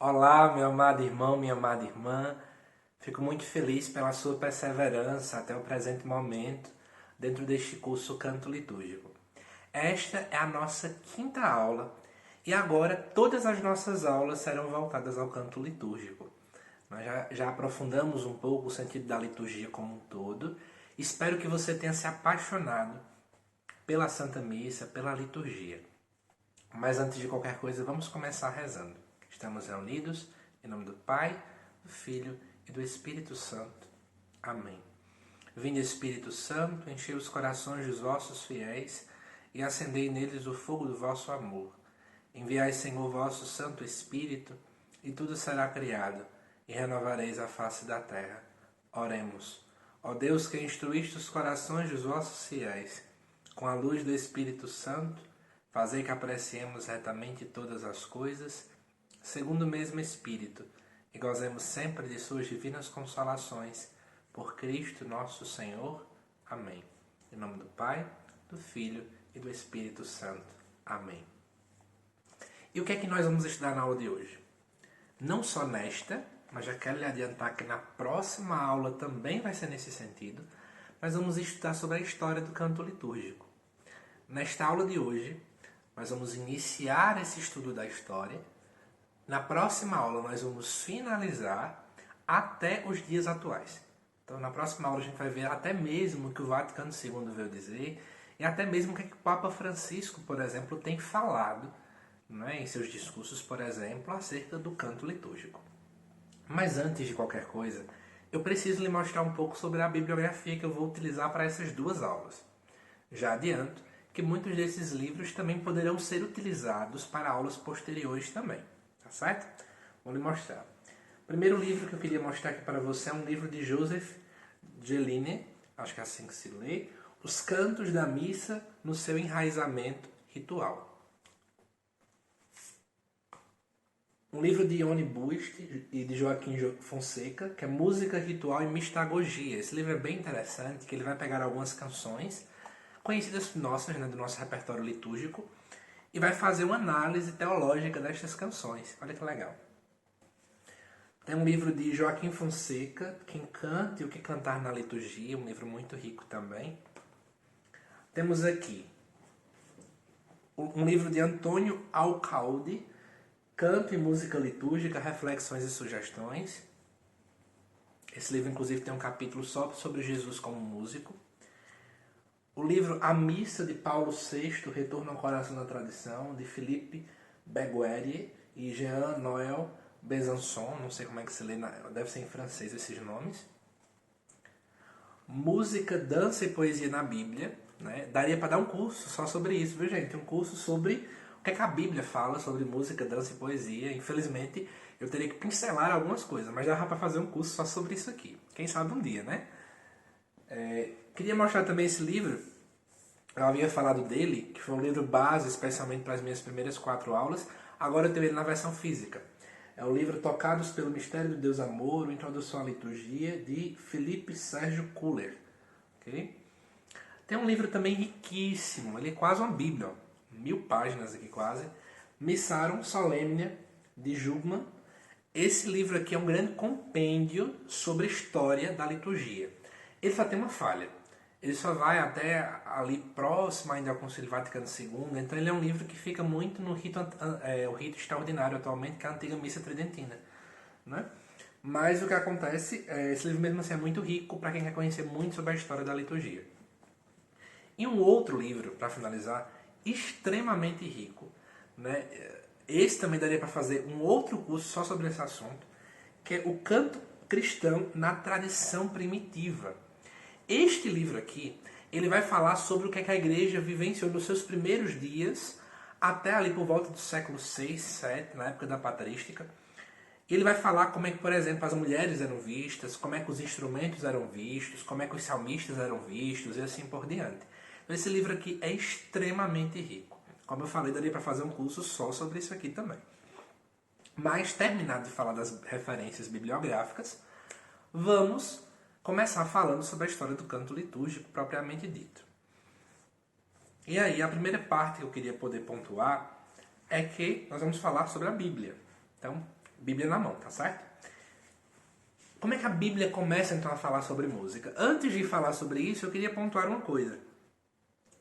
Olá, meu amado irmão, minha amada irmã. Fico muito feliz pela sua perseverança até o presente momento dentro deste curso Canto Litúrgico. Esta é a nossa quinta aula e agora todas as nossas aulas serão voltadas ao canto litúrgico. Nós já aprofundamos um pouco o sentido da liturgia como um todo. Espero que você tenha se apaixonado pela Santa Missa, pela liturgia. Mas antes de qualquer coisa, vamos começar rezando. Estamos reunidos em nome do Pai, do Filho e do Espírito Santo. Amém. Vinde, Espírito Santo, enchei os corações dos vossos fiéis e acendei neles o fogo do vosso amor. Enviai, Senhor, vosso Santo Espírito, e tudo será criado, e renovareis a face da terra. Oremos. Ó Deus, que instruíste os corações dos vossos fiéis, com a luz do Espírito Santo, fazei que apreciemos retamente todas as coisas, segundo o mesmo Espírito, e gozemos sempre de suas divinas consolações, por Cristo nosso Senhor. Amém. Em nome do Pai, do Filho e do Espírito Santo. Amém. E o que é que nós vamos estudar na aula de hoje? Não só nesta, mas já quero lhe adiantar que na próxima aula também vai ser nesse sentido, nós vamos estudar sobre a história do canto litúrgico. Nesta aula de hoje, nós vamos iniciar esse estudo da história. Na próxima aula, nós vamos finalizar até os dias atuais. Então, na próxima aula, a gente vai ver até mesmo o que o Vaticano II veio dizer e até mesmo o que o Papa Francisco, por exemplo, tem falado, né, em seus discursos, por exemplo, acerca do canto litúrgico. Mas antes de qualquer coisa, eu preciso lhe mostrar um pouco sobre a bibliografia que eu vou utilizar para essas duas aulas. Já adianto que muitos desses livros também poderão ser utilizados para aulas posteriores também, tá certo? Vou lhe mostrar. O primeiro livro que eu queria mostrar aqui para você é um livro de Joseph Gelline, acho que é assim que se lê, Os Cantos da Missa no seu enraizamento ritual. Um livro de Ione Buste e de Joaquim Fonseca, que é Música Ritual e Mistagogia. Esse livro é bem interessante, que ele vai pegar algumas canções conhecidas nossas, né, do nosso repertório litúrgico, e vai fazer uma análise teológica destas canções. Olha que legal. Tem um livro de Joaquim Fonseca, Quem Canta e o que Cantar na Liturgia, um livro muito rico também. Temos aqui um livro de Antônio Alcalde, Canto e Música Litúrgica, Reflexões e Sugestões. Esse livro, inclusive, tem um capítulo só sobre Jesus como músico. O livro A Missa de Paulo VI, Retorno ao Coração da Tradição, de Philippe Beguerier e Jean-Noël Besançon, não sei como é que se lê, deve ser em francês esses nomes. Música, Dança e Poesia na Bíblia, né? Daria para dar um curso só sobre isso, viu, gente? Um curso sobre o que é que a Bíblia fala sobre música, dança e poesia. Infelizmente, eu teria que pincelar algumas coisas, mas dá para fazer um curso só sobre isso aqui. Quem sabe um dia, né? Queria mostrar também esse livro, eu havia falado dele, que foi um livro base, especialmente para as minhas primeiras 4 aulas, agora eu tenho ele na versão física. É o livro Tocados pelo Mistério do Deus Amor, Introdução à Liturgia, de Felipe Sérgio Kuller. Okay? Tem um livro também riquíssimo, ele é quase uma bíblia, 1000 páginas aqui quase, Missarum Solemnia, de Jugman. Esse livro aqui é um grande compêndio sobre a história da liturgia. Ele só tem uma falha. Ele só vai até ali próximo ainda ao Concílio Vaticano II, então ele é um livro que fica muito no rito, o rito extraordinário atualmente, que é a antiga Missa Tridentina. Né? Mas o que acontece, esse livro mesmo assim é muito rico para quem quer conhecer muito sobre a história da liturgia. E um outro livro, para finalizar, extremamente rico, né? Esse também daria para fazer um outro curso só sobre esse assunto, que é o Canto Cristão na Tradição Primitiva. Este livro aqui, ele vai falar sobre o que a igreja vivenciou nos seus primeiros dias, até ali por volta do século VI, VII, na época da patrística. Ele vai falar como é que, por exemplo, as mulheres eram vistas, como é que os instrumentos eram vistos, como é que os salmistas eram vistos e assim por diante. Então, esse livro aqui é extremamente rico. Como eu falei, daria para fazer um curso só sobre isso aqui também. Mas, terminado de falar das referências bibliográficas, vamos começar falando sobre a história do canto litúrgico propriamente dito. E aí, a primeira parte que eu queria poder pontuar é que nós vamos falar sobre a Bíblia. Então, Bíblia na mão, tá certo? Como é que a Bíblia começa então a falar sobre música? Antes de falar sobre isso, eu queria pontuar uma coisa.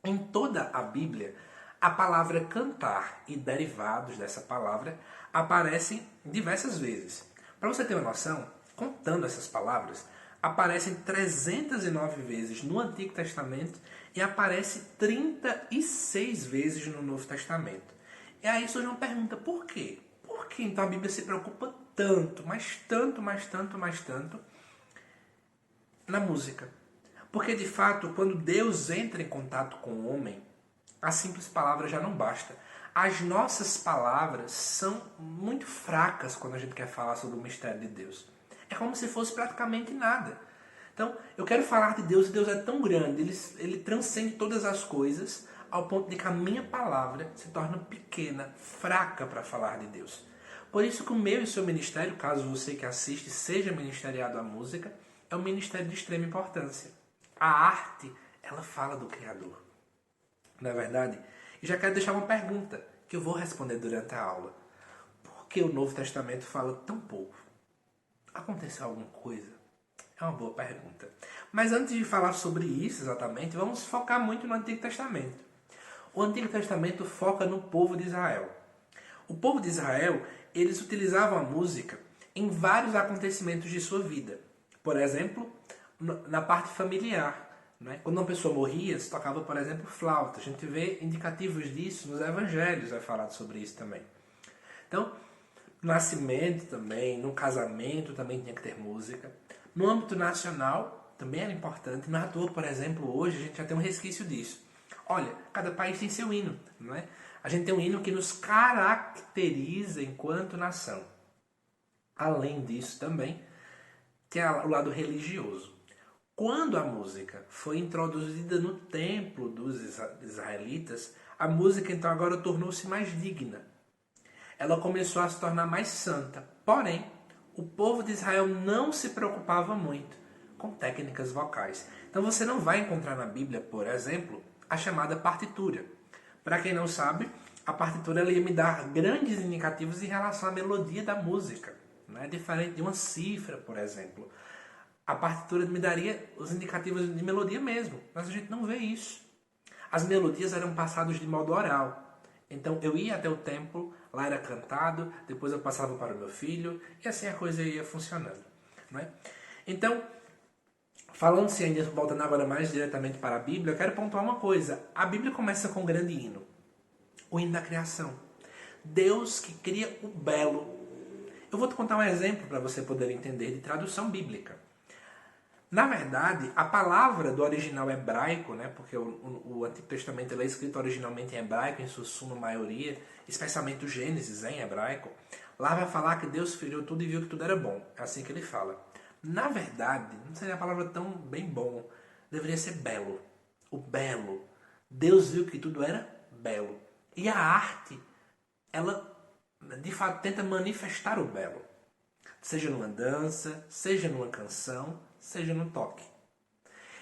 Em toda a Bíblia, a palavra cantar e derivados dessa palavra aparecem diversas vezes. Para você ter uma noção, contando essas palavras, aparecem 309 vezes no Antigo Testamento e aparece 36 vezes no Novo Testamento. E aí surge uma pergunta, por quê? Por que então a Bíblia se preocupa tanto, mas tanto, mas tanto, mas tanto na música? Porque de fato, quando Deus entra em contato com o homem, a simples palavra já não basta. As nossas palavras são muito fracas quando a gente quer falar sobre o mistério de Deus. É como se fosse praticamente nada. Então, eu quero falar de Deus e Deus é tão grande, ele transcende todas as coisas, ao ponto de que a minha palavra se torna pequena, fraca para falar de Deus. Por isso que o meu e o seu ministério, caso você que assiste seja ministeriado à música, é um ministério de extrema importância. A arte, ela fala do Criador. Não é verdade? E já quero deixar uma pergunta que eu vou responder durante a aula. Por que o Novo Testamento fala tão pouco? Aconteceu alguma coisa? É uma boa pergunta. Mas antes de falar sobre isso exatamente, vamos focar muito no Antigo Testamento. O Antigo Testamento foca no povo de Israel. O povo de Israel, eles utilizavam a música em vários acontecimentos de sua vida. Por exemplo, na parte familiar. Né? Quando uma pessoa morria, se tocava, por exemplo, flauta. A gente vê indicativos disso nos evangelhos, é falado sobre isso também. Então, no nascimento também, no casamento também tinha que ter música. No âmbito nacional, também era importante. Na toa, por exemplo, hoje a gente já tem um resquício disso. Olha, cada país tem seu hino, não é? A gente tem um hino que nos caracteriza enquanto nação. Além disso também, tem o lado religioso. Quando a música foi introduzida no templo dos israelitas, a música então agora tornou-se mais digna. Ela começou a se tornar mais santa. Porém, o povo de Israel não se preocupava muito com técnicas vocais. Então você não vai encontrar na Bíblia, por exemplo, a chamada partitura. Para quem não sabe, a partitura ela ia me dar grandes indicativos em relação à melodia da música. Não é diferente de uma cifra, por exemplo. A partitura me daria os indicativos de melodia mesmo, mas a gente não vê isso. As melodias eram passadas de modo oral. Então eu ia até o templo, lá era cantado, depois eu passava para o meu filho, e assim a coisa ia funcionando. Não é? Então, falando-se ainda, voltando agora mais diretamente para a Bíblia, eu quero pontuar uma coisa. A Bíblia começa com um grande hino. O hino da criação. Deus que cria o belo. Eu vou te contar um exemplo para você poder entender de tradução bíblica. Na verdade, a palavra do original hebraico, né, porque o Antigo Testamento ele é escrito originalmente em hebraico, em sua suma maioria, especialmente o Gênesis em hebraico, lá vai falar que Deus criou tudo e viu que tudo era bom. É assim que ele fala. Na verdade, não seria a palavra tão bem bom, deveria ser belo. O belo. Deus viu que tudo era belo. E a arte, ela de fato tenta manifestar o belo. Seja numa dança, seja numa canção, seja no toque.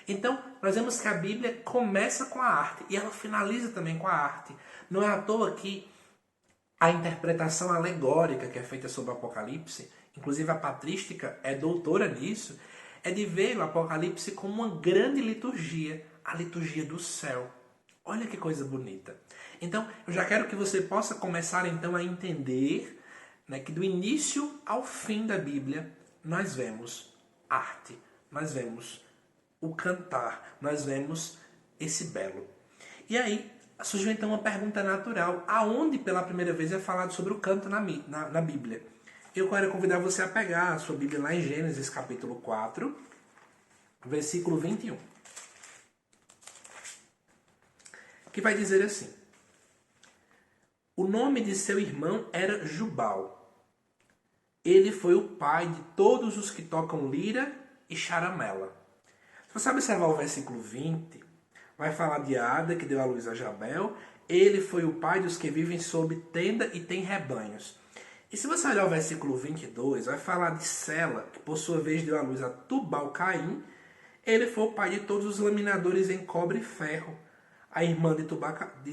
Então, nós vemos que a Bíblia começa com a arte e ela finaliza também com a arte. Não é à toa que a interpretação alegórica que é feita sobre o Apocalipse, inclusive a patrística é doutora nisso, é de ver o Apocalipse como uma grande liturgia, a liturgia do céu. Olha que coisa bonita. Então, eu já quero que você possa começar então a entender, né, que do início ao fim da Bíblia nós vemos arte, nós vemos o cantar, nós vemos esse belo. E aí surgiu então uma pergunta natural, aonde pela primeira vez é falado sobre o canto na Bíblia? Eu quero convidar você a pegar a sua Bíblia lá em Gênesis capítulo 4, versículo 21. Que vai dizer assim: o nome de seu irmão era Jubal. Ele foi o pai de todos os que tocam lira e charamela. Se você observar o versículo 20, vai falar de Ada, que deu à luz a Jabel. Ele foi o pai dos que vivem sob tenda e têm rebanhos. E se você olhar o versículo 22, vai falar de Sela, que por sua vez deu à luz a Tubal-Caim. Ele foi o pai de todos os laminadores em cobre e ferro. A irmã de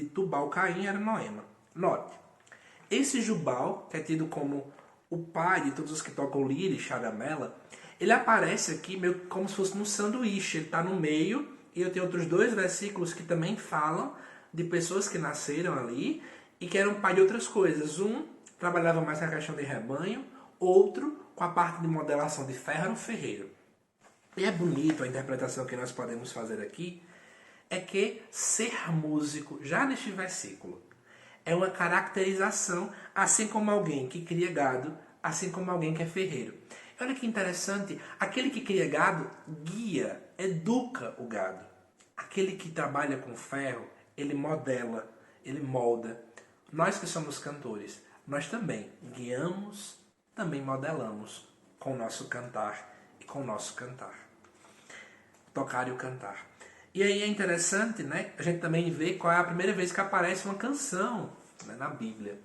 Tubal-Caim era Noema. Note, esse Jubal, que é tido como o pai de todos os que tocam lira e charamela, ele aparece aqui meio como se fosse num sanduíche. Ele está no meio e eu tenho outros 2 versículos que também falam de pessoas que nasceram ali e que eram pai de outras coisas. Um trabalhava mais com a questão de rebanho, outro com a parte de modelação de ferro era um ferreiro. E é bonito a interpretação que nós podemos fazer aqui, é que ser músico, já neste versículo, é uma caracterização, assim como alguém que cria gado, assim como alguém que é ferreiro. Olha que interessante, aquele que cria gado guia, educa o gado. Aquele que trabalha com ferro, ele modela, ele molda. Nós que somos cantores, nós também guiamos, também modelamos com o nosso cantar e com o nosso cantar. Tocar e o cantar. E aí é interessante, né? A gente também vê qual é a primeira vez que aparece uma canção, né, na Bíblia.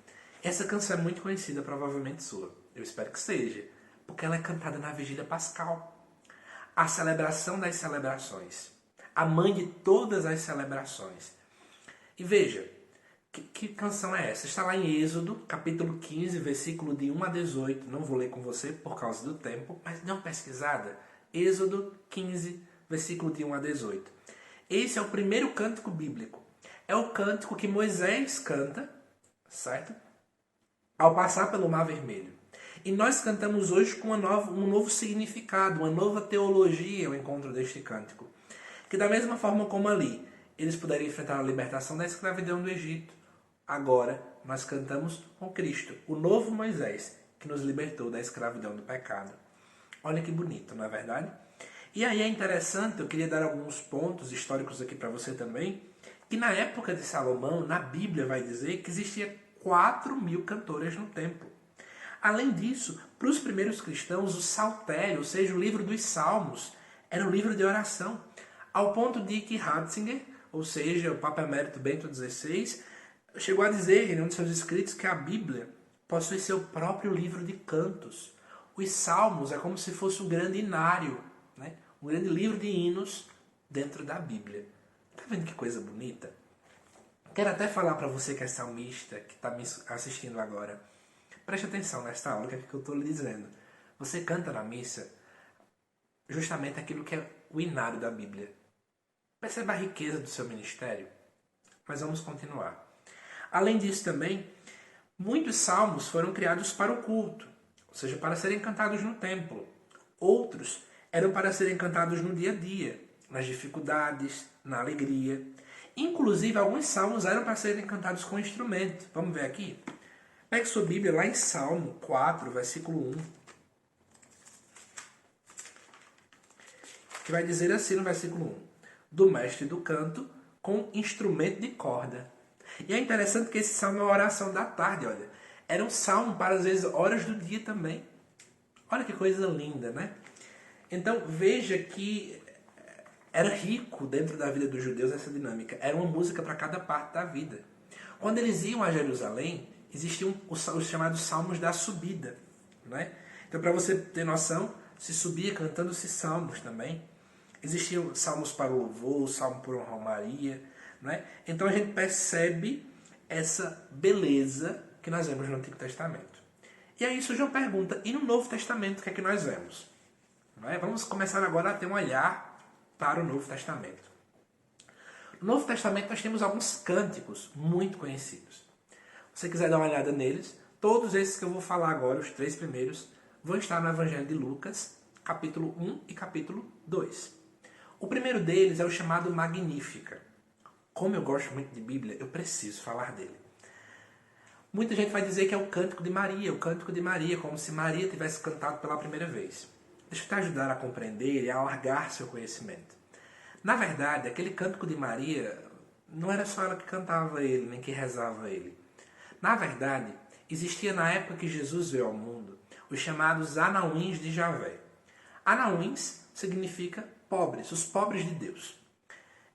Essa canção é muito conhecida, provavelmente sua. Eu espero que seja. Porque ela é cantada na Vigília Pascal. A celebração das celebrações. A mãe de todas as celebrações. E veja, que canção é essa? Está lá em Êxodo, capítulo 15, versículo de 1 a 18. Não vou ler com você por causa do tempo, mas dê uma pesquisada. Êxodo 15, versículo de 1 a 18. Esse é o primeiro cântico bíblico. É o cântico que Moisés canta, certo? Ao passar pelo Mar Vermelho. E nós cantamos hoje com um novo significado, uma nova teologia ao encontro deste cântico. Que da mesma forma como ali, eles poderiam enfrentar a libertação da escravidão do Egito. Agora, nós cantamos com Cristo, o novo Moisés, que nos libertou da escravidão do pecado. Olha que bonito, não é verdade? E aí é interessante, eu queria dar alguns pontos históricos aqui para você também, que na época de Salomão, na Bíblia vai dizer que existia 4.000 cantores no templo. Além disso, para os primeiros cristãos, o saltério, ou seja, o livro dos Salmos, era um livro de oração, ao ponto de que Ratzinger, ou seja, o Papa Emérito Bento XVI, chegou a dizer em um de seus escritos que a Bíblia possui seu próprio livro de cantos. Os Salmos é como se fosse um grande inário, né? Um grande livro de hinos dentro da Bíblia. Tá vendo que coisa bonita? Quero até falar para você que é salmista, que está me assistindo agora. Preste atenção nesta aula, que é o que eu estou lhe dizendo. Você canta na missa justamente aquilo que é o inário da Bíblia. Perceba a riqueza do seu ministério? Mas vamos continuar. Além disso também, muitos salmos foram criados para o culto, ou seja, para serem cantados no templo. Outros eram para serem cantados no dia a dia, nas dificuldades, na alegria. Inclusive, alguns salmos eram para serem cantados com instrumento. Vamos ver aqui? Pegue sua Bíblia lá em Salmo 4, versículo 1. Que vai dizer assim no versículo 1. Do mestre do canto com instrumento de corda. E é interessante que esse salmo é a oração da tarde, olha. Era um salmo para, às vezes, horas do dia também. Olha que coisa linda, né? Então, veja que era rico dentro da vida dos judeus essa dinâmica. Era uma música para cada parte da vida. Quando eles iam a Jerusalém, existiam os chamados salmos da subida, né? Então, para você ter noção, se subia cantando-se salmos também. Existiam salmos para o louvor, salmo por uma romaria, né? Então a gente percebe essa beleza que nós vemos no Antigo Testamento. E aí surge uma pergunta, e no Novo Testamento o que é que nós vemos? Não é? Vamos começar agora a ter um olhar para o Novo Testamento. No Novo Testamento nós temos alguns cânticos muito conhecidos. Se você quiser dar uma olhada neles, todos esses que eu vou falar agora, os 3 primeiros, vão estar no Evangelho de Lucas, capítulo 1 e capítulo 2. O primeiro deles é o chamado Magnífica. Como eu gosto muito de Bíblia, eu preciso falar dele. Muita gente vai dizer que é o Cântico de Maria, como se Maria tivesse cantado pela primeira vez. Deixa eu te ajudar a compreender e a alargar seu conhecimento. Na verdade, aquele Cântico de Maria não era só ela que cantava ele, nem que rezava ele. Na verdade, existia na época que Jesus veio ao mundo os chamados Anauins de Javé. Anauins significa pobres, os pobres de Deus.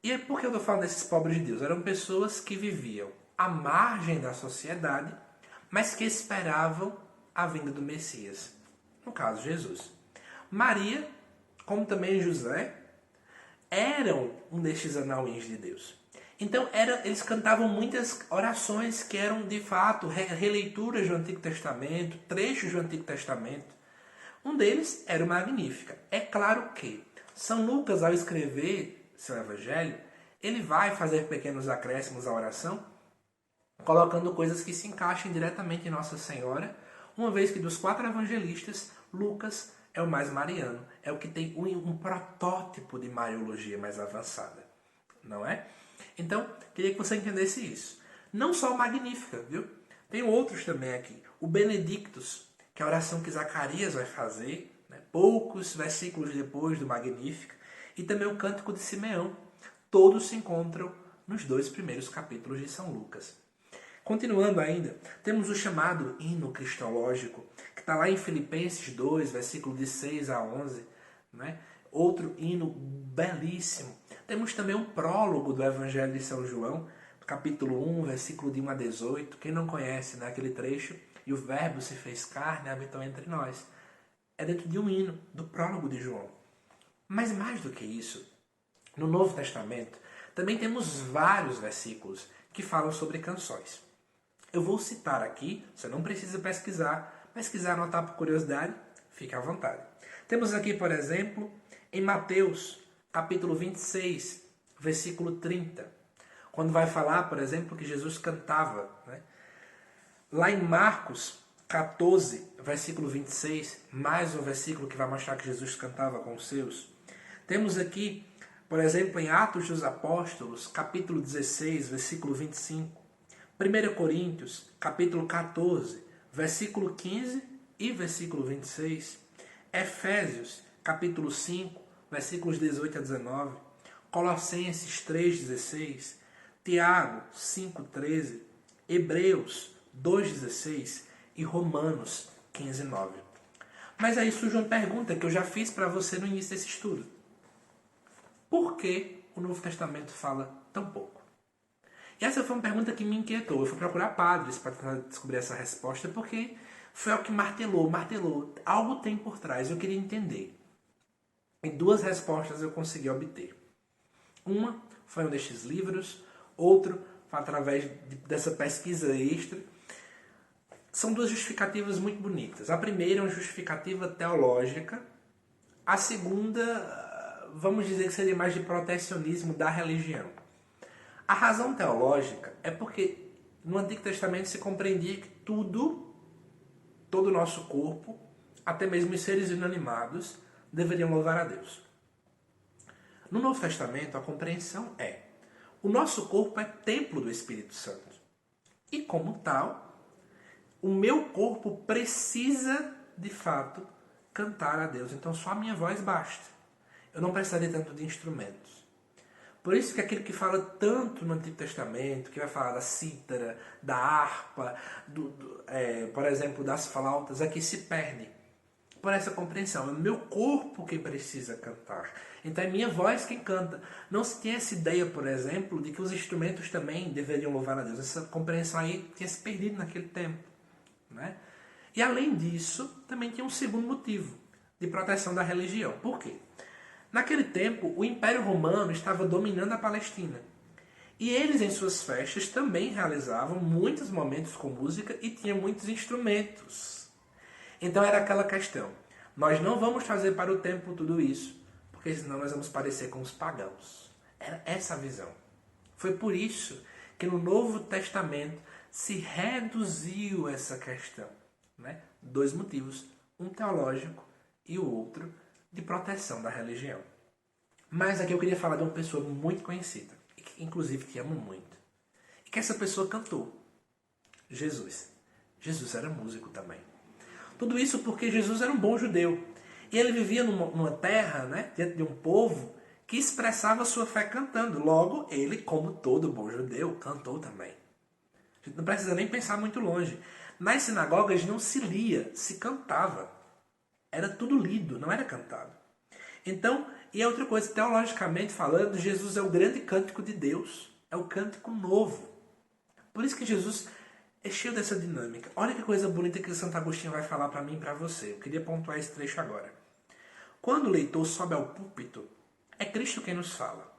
E por que eu estou falando desses pobres de Deus? Eram pessoas que viviam à margem da sociedade, mas que esperavam a vinda do Messias. No caso, Jesus. Maria, como também José, eram um destes anauins de Deus. Então eles cantavam muitas orações que eram de fato releituras do Antigo Testamento, trechos do Antigo Testamento. Um deles era o Magnífica. É claro que São Lucas, ao escrever seu evangelho, ele vai fazer pequenos acréscimos à oração, colocando coisas que se encaixem diretamente em Nossa Senhora, uma vez que dos 4 evangelistas, Lucas é o mais mariano, é o que tem um protótipo de mariologia mais avançada, não é? Então, queria que você entendesse isso. Não só o Magnífica, viu? Tem outros também aqui. O Benedictus, que é a oração que Zacarias vai fazer, né? Poucos versículos depois do Magnífica, e também o Cântico de Simeão. Todos se encontram nos 2 primeiros capítulos de São Lucas. Continuando ainda, temos o chamado hino cristológico, que está lá em Filipenses 2, versículo de 6 a 11, né? Outro hino belíssimo. Temos também um prólogo do Evangelho de São João, capítulo 1, versículo de 1 a 18. Quem não conhece, né, aquele trecho, e o verbo se fez carne e habitou entre nós. É dentro de um hino, do prólogo de João. Mas mais do que isso, no Novo Testamento, também temos vários versículos que falam sobre canções. Eu vou citar aqui, você não precisa pesquisar, mas se quiser anotar por curiosidade, fique à vontade. Temos aqui, por exemplo, em Mateus, capítulo 26, versículo 30, quando vai falar, por exemplo, que Jesus cantava, né? Lá em Marcos 14, versículo 26, mais um versículo que vai mostrar que Jesus cantava com os seus. Temos aqui, por exemplo, em Atos dos Apóstolos, capítulo 16, versículo 25. 1 Coríntios, capítulo 14, versículo 15 e versículo 26. Efésios, capítulo 5, versículos 18 a 19. Colossenses 3, 16. Tiago 5, 13. Hebreus 2, 16. E Romanos 15, 9. Mas aí surge uma pergunta que eu já fiz para você no início desse estudo. Por que o Novo Testamento fala tão pouco? E essa foi uma pergunta que me inquietou. Eu fui procurar padres para tentar descobrir essa resposta, porque foi algo que martelou. Algo tem por trás, eu queria entender. E 2 respostas eu consegui obter. Uma foi um destes livros, outro foi através dessa pesquisa extra. São 2 justificativas muito bonitas. A primeira é uma justificativa teológica. A segunda, vamos dizer que seria mais de protecionismo da religião. A razão teológica é porque no Antigo Testamento se compreendia que todo o nosso corpo, até mesmo os seres inanimados, deveriam louvar a Deus. No Novo Testamento, a compreensão é: o nosso corpo é templo do Espírito Santo. E como tal, o meu corpo precisa, de fato, cantar a Deus. Então só a minha voz basta. Eu não precisaria tanto de instrumentos. Por isso que aquele que fala tanto no Antigo Testamento, que vai falar da cítara, da harpa, por exemplo, das flautas, aqui se perde por essa compreensão. É o meu corpo que precisa cantar. Então é minha voz quem canta. Não se tinha essa ideia, por exemplo, de que os instrumentos também deveriam louvar a Deus. Essa compreensão aí tinha se perdido naquele tempo, né? E além disso, também tinha um segundo motivo de proteção da religião. Por quê? Naquele tempo, o Império Romano estava dominando a Palestina. E eles, em suas festas, também realizavam muitos momentos com música e tinham muitos instrumentos. Então era aquela questão: nós não vamos trazer para o templo tudo isso, porque senão nós vamos parecer com os pagãos. Era essa a visão. Foi por isso que no Novo Testamento se reduziu essa questão, né? 2 motivos, um teológico e o outro de proteção da religião. Mas aqui eu queria falar de uma pessoa muito conhecida, e que inclusive te amo muito, e que essa pessoa cantou: Jesus. Jesus era músico também. Tudo isso porque Jesus era um bom judeu. E ele vivia numa terra, né, diante de um povo que expressava sua fé cantando. Logo, ele, como todo bom judeu, cantou também. A gente não precisa nem pensar muito longe. Nas sinagogas não se lia, se cantava. Era tudo lido, não era cantado. Então, e é outra coisa, teologicamente falando, Jesus é o grande cântico de Deus. É o cântico novo. Por isso que Jesus é cheio dessa dinâmica. Olha que coisa bonita que Santo Agostinho vai falar para mim e para você. Eu queria pontuar esse trecho agora. Quando o leitor sobe ao púlpito, é Cristo quem nos fala.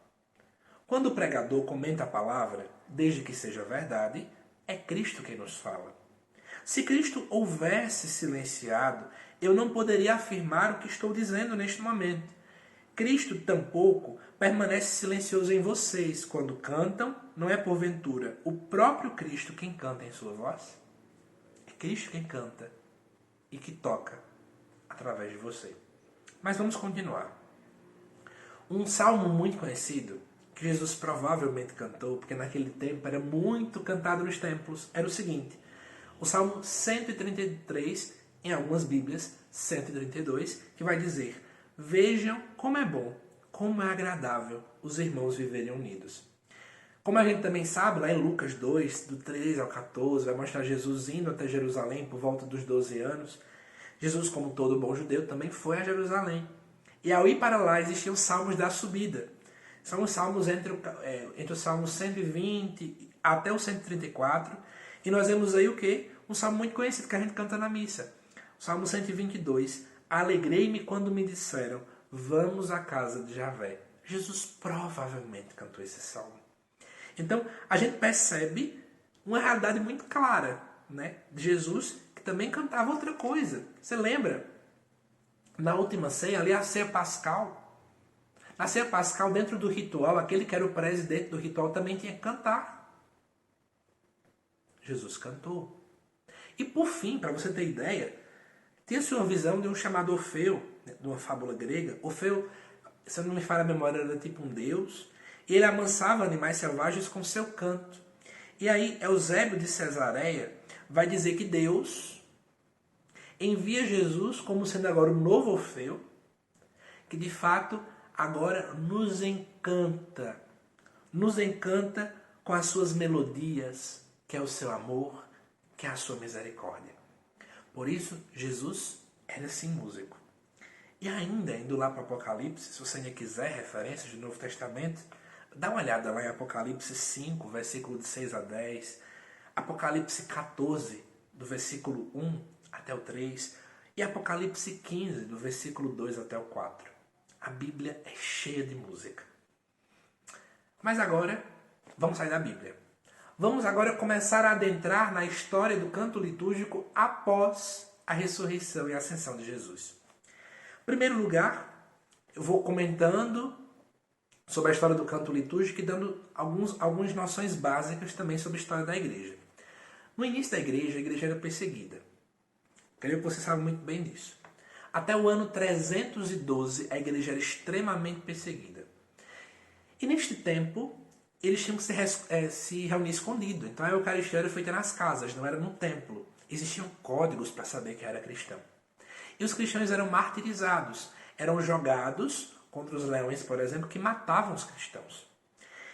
Quando o pregador comenta a palavra, desde que seja verdade, é Cristo quem nos fala. Se Cristo houvesse silenciado, eu não poderia afirmar o que estou dizendo neste momento. Cristo tampouco permanece silencioso em vocês. Quando cantam, não é porventura o próprio Cristo quem canta em sua voz? É Cristo quem canta e que toca através de você. Mas vamos continuar. Um salmo muito conhecido, que Jesus provavelmente cantou, porque naquele tempo era muito cantado nos templos, era o seguinte: o Salmo 133, em algumas Bíblias, 132, que vai dizer: vejam como é bom, como é agradável os irmãos viverem unidos. Como a gente também sabe, lá em Lucas 2, do 13 ao 14, vai mostrar Jesus indo até Jerusalém por volta dos 12 anos. Jesus, como todo bom judeu, também foi a Jerusalém. E ao ir para lá, existiam os salmos da subida. São os salmos entre o Salmo 120 até o 134. E nós vemos aí o quê? Um salmo muito conhecido que a gente canta na missa. O Salmo 122. Alegrei-me quando me disseram, vamos à casa de Javé. Jesus provavelmente cantou esse salmo. Então, a gente percebe uma realidade muito clara, né, de Jesus, que também cantava outra coisa. Você lembra? Na última ceia, ali a ceia pascal. Na ceia pascal, dentro do ritual, aquele que era o presidente do ritual também tinha que cantar. Jesus cantou. E por fim, para você ter ideia, tinha-se uma visão de um chamado Orfeu, de uma fábula grega. Orfeu, se eu não me falha a memória, era tipo um deus. E ele amansava animais selvagens com seu canto. E aí, Eusébio de Cesareia vai dizer que Deus envia Jesus como sendo agora o novo Orfeu, que de fato agora nos encanta com as suas melodias, que é o seu amor, que é a sua misericórdia. Por isso, Jesus era sim músico. E ainda, indo lá para Apocalipse, se você ainda quiser referências do Novo Testamento, dá uma olhada lá em Apocalipse 5, versículo de 6 a 10, Apocalipse 14, do versículo 1 até o 3, e Apocalipse 15, do versículo 2 até o 4. A Bíblia é cheia de música. Mas agora, vamos sair da Bíblia. Vamos agora começar a adentrar na história do canto litúrgico após a ressurreição e a ascensão de Jesus. Em primeiro lugar, eu vou comentando sobre a história do canto litúrgico e dando algumas noções básicas também sobre a história da igreja. No início da igreja, a igreja era perseguida. Creio que você sabe muito bem disso. Até o ano 312, a igreja era extremamente perseguida. E neste tempo, eles tinham que se reunir escondido. Então a Eucaristia era feita nas casas, não era no templo. Existiam códigos para saber que era cristão. E os cristãos eram martirizados, eram jogados contra os leões, por exemplo, que matavam os cristãos.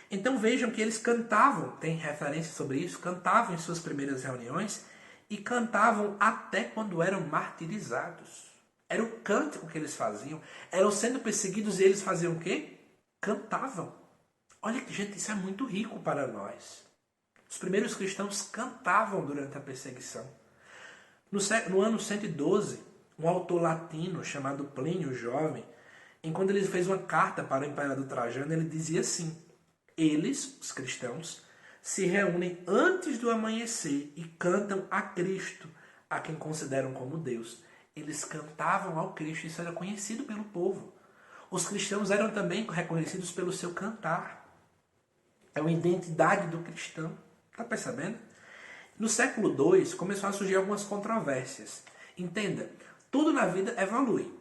Então vejam que eles cantavam, tem referência sobre isso, cantavam em suas primeiras reuniões e cantavam até quando eram martirizados. Era o cântico que eles faziam, eram sendo perseguidos e eles faziam o quê? Cantavam. Olha que, gente, isso é muito rico para nós. Os primeiros cristãos cantavam durante a perseguição. No ano 112, um autor latino chamado Plínio Jovem, enquanto ele fez uma carta para o imperador Trajano, ele dizia assim: eles, os cristãos, se reúnem antes do amanhecer e cantam a Cristo, a quem consideram como Deus. Eles cantavam ao Cristo, isso era conhecido pelo povo. Os cristãos eram também reconhecidos pelo seu cantar. É uma identidade do cristão. Está percebendo? No século II, começou a surgir algumas controvérsias. Entenda, tudo na vida evolui.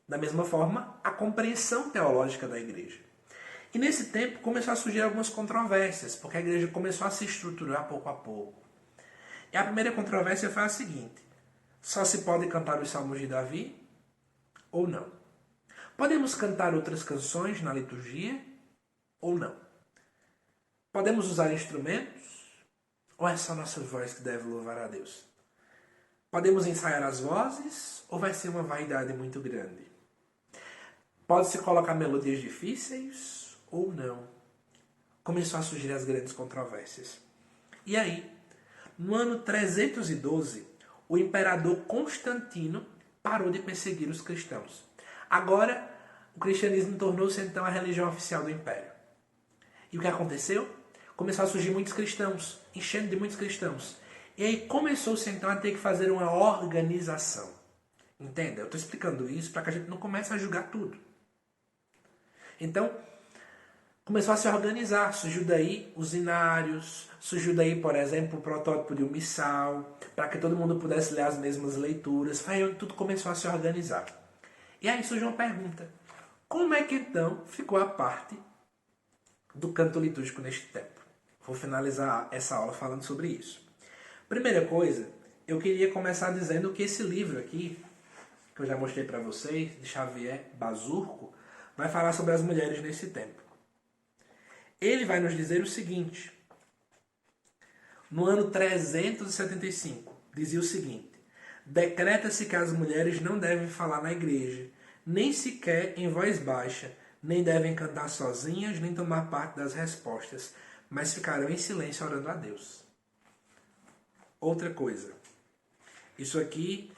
Da mesma forma, a compreensão teológica da igreja. E nesse tempo começou a surgir algumas controvérsias, porque a igreja começou a se estruturar pouco a pouco. E a primeira controvérsia foi a seguinte: só se pode cantar os salmos de Davi ou não? Podemos cantar outras canções na liturgia ou não? Podemos usar instrumentos ou é só nossa voz que deve louvar a Deus? Podemos ensaiar as vozes ou vai ser uma vaidade muito grande? Pode-se colocar melodias difíceis ou não? Começou a surgir as grandes controvérsias. E aí, no ano 312, o imperador Constantino parou de perseguir os cristãos. Agora, o cristianismo tornou-se então a religião oficial do império. E o que aconteceu? Começou a surgir muitos cristãos, enchendo de muitos cristãos. E aí começou-se então a ter que fazer uma organização. Entenda? Eu estou explicando isso para que a gente não comece a julgar tudo. Então, começou a se organizar. Surgiu daí os inários, surgiu daí, por exemplo, o protótipo de um missal, para que todo mundo pudesse ler as mesmas leituras. Foi aí onde tudo começou a se organizar. E aí surgiu uma pergunta. Como é que então ficou a parte do canto litúrgico neste tempo? Vou finalizar essa aula falando sobre isso. Primeira coisa, eu queria começar dizendo que esse livro aqui, que eu já mostrei para vocês, de Xavier Bazurco, vai falar sobre as mulheres nesse tempo. Ele vai nos dizer o seguinte: no ano 375, dizia o seguinte: decreta-se que as mulheres não devem falar na igreja, nem sequer em voz baixa, nem devem cantar sozinhas, nem tomar parte das respostas, mas ficarão em silêncio orando a Deus. Outra coisa, isso aqui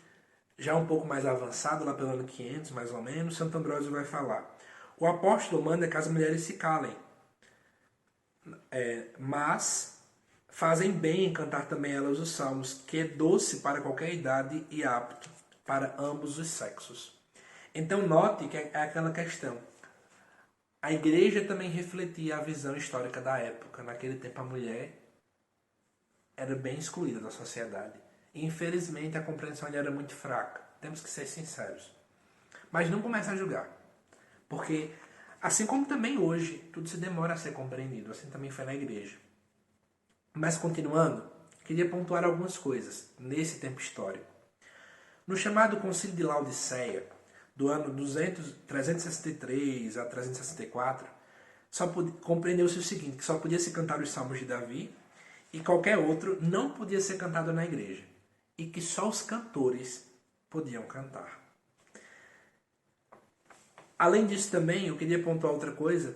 já um pouco mais avançado, lá pelo ano 500 mais ou menos, Santo Ambrósio vai falar: o apóstolo manda que as mulheres se calem, mas fazem bem em cantar também elas os salmos, que é doce para qualquer idade e apto para ambos os sexos. Então note que é aquela questão. A igreja também refletia a visão histórica da época. Naquele tempo a mulher era bem excluída da sociedade. E, infelizmente a compreensão era muito fraca. Temos que ser sinceros. Mas não comece a julgar. Porque, assim como também hoje, tudo se demora a ser compreendido. Assim também foi na igreja. Mas continuando, queria pontuar algumas coisas nesse tempo histórico. No chamado Concílio de Laodiceia, do ano 363 a 364, compreendeu-se o seguinte: que só podia se cantar os salmos de Davi e qualquer outro não podia ser cantado na igreja, e que só os cantores podiam cantar. Além disso também, eu queria pontuar outra coisa,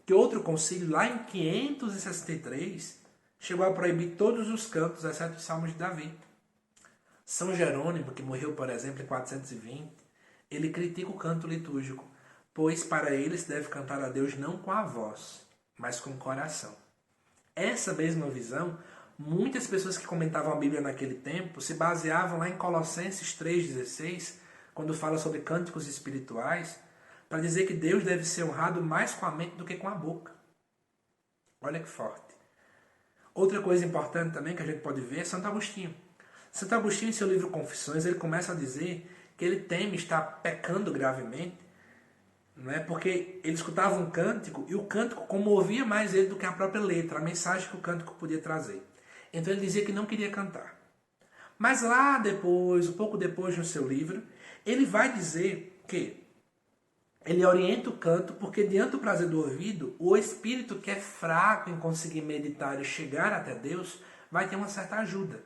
que outro concílio, lá em 563, chegou a proibir todos os cantos, exceto os salmos de Davi. São Jerônimo, que morreu, por exemplo, em 420, ele critica o canto litúrgico, pois para ele se deve cantar a Deus não com a voz, mas com o coração. Essa mesma visão, muitas pessoas que comentavam a Bíblia naquele tempo se baseavam lá em Colossenses 3,16, quando fala sobre cânticos espirituais, para dizer que Deus deve ser honrado mais com a mente do que com a boca. Olha que forte. Outra coisa importante também que a gente pode ver é Santo Agostinho. Santo Agostinho, em seu livro Confissões, ele começa a dizer que ele teme estar pecando gravemente, não é? Porque ele escutava um cântico e o cântico comovia mais ele do que a própria letra, a mensagem que o cântico podia trazer. Então ele dizia que não queria cantar. Mas lá depois, um pouco depois no seu livro, ele vai dizer que ele orienta o canto porque diante do prazer do ouvido, o espírito que é fraco em conseguir meditar e chegar até Deus vai ter uma certa ajuda.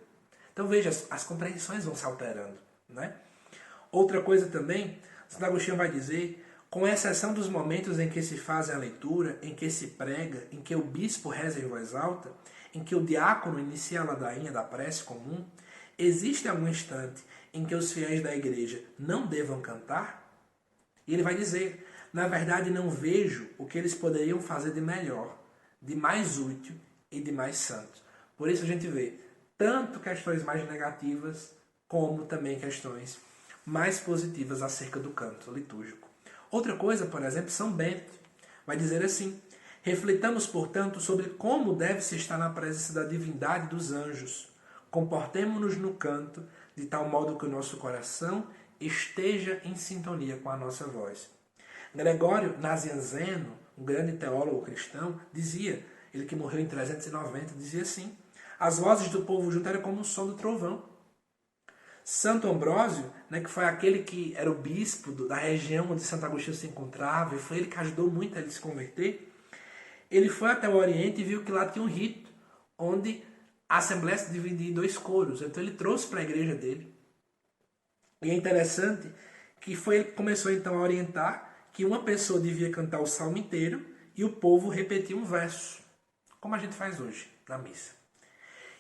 Então veja, as compreensões vão se alterando, né? Outra coisa também, Santo Agostinho vai dizer: com exceção dos momentos em que se faz a leitura, em que se prega, em que o bispo reza em voz alta, em que o diácono inicia a ladainha da prece comum, existe algum instante em que os fiéis da igreja não devam cantar? E ele vai dizer: na verdade não vejo o que eles poderiam fazer de melhor, de mais útil e de mais santo. Por isso a gente vê tanto questões mais negativas, como também questões mais positivas acerca do canto litúrgico. Outra coisa, por exemplo, São Bento vai dizer assim: reflitamos, portanto, sobre como deve-se estar na presença da divindade dos anjos. Comportemo-nos no canto, de tal modo que o nosso coração esteja em sintonia com a nossa voz. Gregório Nazianzeno, um grande teólogo cristão, dizia, ele que morreu em 390, dizia assim: as vozes do povo junto eram como o som do trovão. Santo Ambrósio, né, que foi aquele que era o bispo da região onde Santo Agostinho se encontrava, e foi ele que ajudou muito a ele se converter, ele foi até o Oriente e viu que lá tinha um rito, onde a Assembleia se dividia em 2 coros. Então ele trouxe para a igreja dele. E é interessante que foi ele que começou então a orientar que uma pessoa devia cantar o salmo inteiro e o povo repetia um verso, como a gente faz hoje na missa.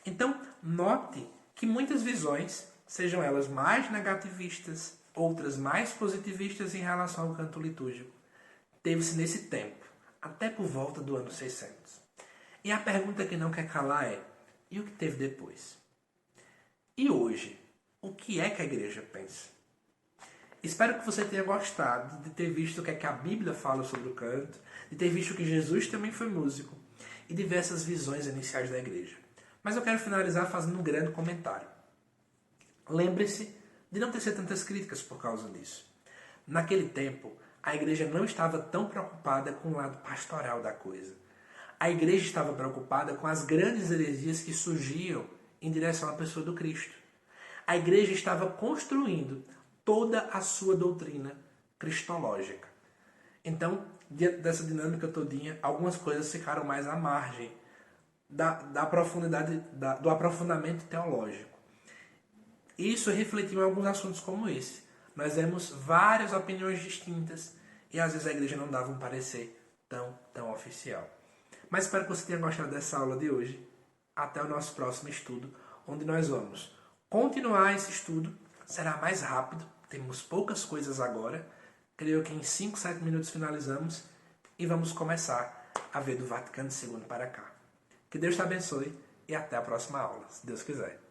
Então, note que muitas visões, sejam elas mais negativistas, outras mais positivistas em relação ao canto litúrgico, teve-se nesse tempo até por volta do ano 600. E a pergunta que não quer calar é: e o que teve depois? E hoje, o que é que a igreja pensa? Espero que você tenha gostado de ter visto o que é que a Bíblia fala sobre o canto, de ter visto que Jesus também foi músico e diversas visões iniciais da igreja. Mas eu quero finalizar fazendo um grande comentário. Lembre-se de não tecer tantas críticas por causa disso. Naquele tempo, a igreja não estava tão preocupada com o lado pastoral da coisa. A igreja estava preocupada com as grandes heresias que surgiam em direção à pessoa do Cristo. A igreja estava construindo toda a sua doutrina cristológica. Então, diante dessa dinâmica todinha, algumas coisas ficaram mais à margem da profundidade, do aprofundamento teológico. Isso refletiu em alguns assuntos como esse. Nós vemos várias opiniões distintas e às vezes a igreja não dava um parecer tão oficial. Mas espero que você tenha gostado dessa aula de hoje. Até o nosso próximo estudo, onde nós vamos continuar esse estudo. Será mais rápido, temos poucas coisas agora. Creio que em 5, 7 minutos finalizamos e vamos começar a ver do Vaticano II para cá. Que Deus te abençoe e até a próxima aula, se Deus quiser.